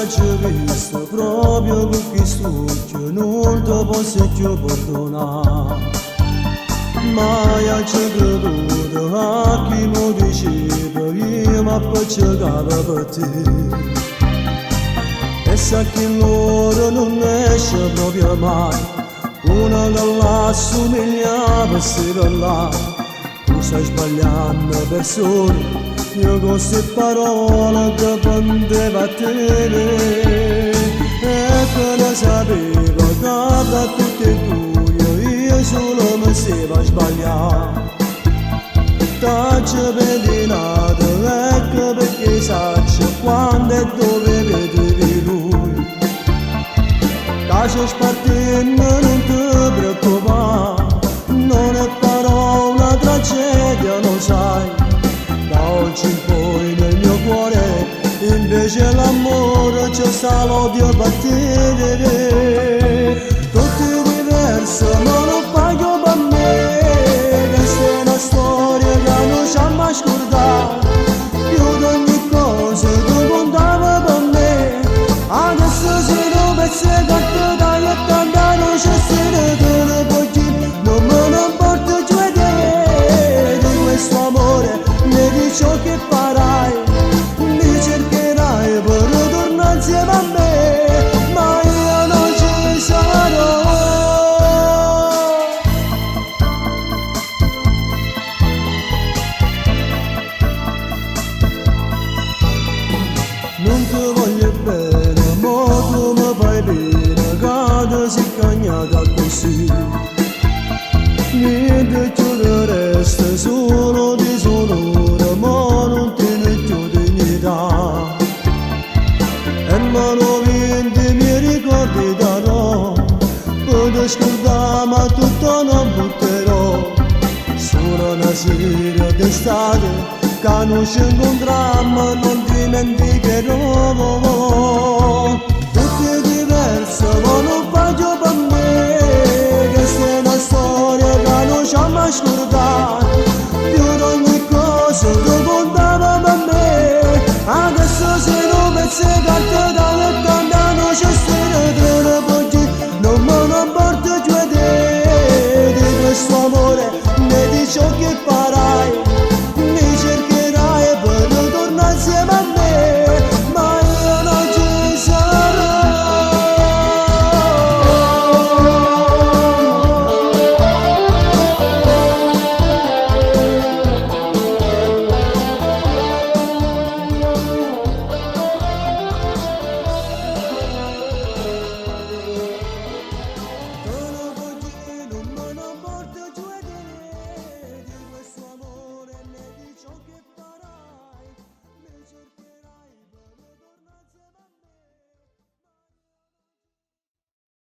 t'ho visto proprio con questo che non ti posso più perdonare. Mai ci creduto a chi mi diceva io mi appicciavo per te. E sa che l'ora non esce proprio mai, una che la somigliava si là. Tu stai sbagliando persone, io con queste parole che prendeva a te. E che ne sapevo che da tutti e due io solo mi stavo sbagliando. T'ho pedinato, ecco perché saccio quando e dove vedevi lui. T'ho spartito, non ti preoccupare, non è parola tragedia, lo sai. Da oggi in poi nel mio cuore invece l'amore c'è sta l'odio per te. Tutti diversi ma non pago per me. Questa è una storia che non ci ha mai scordato. Più di ogni cosa tu contavi per me. Adesso sei un pezzo che ti dai e tanta non c'è stare pochi. Non me ne importa più di questo amore, né di ciò che farai. Mi cercherai per tornare insieme a me, ma io non ci sarò. Non ti voglio bene, ma tu mi fai bene, che ti sei cagnata così. Niente più che resta, solo disonore, ma non tiene più dignità. E manoventi mi ricordi darò, per scordare ma tutto non butterò. Solo una sera d'estate, che non ci incontrammo, non dimenticherò. Tutti diversi, ma non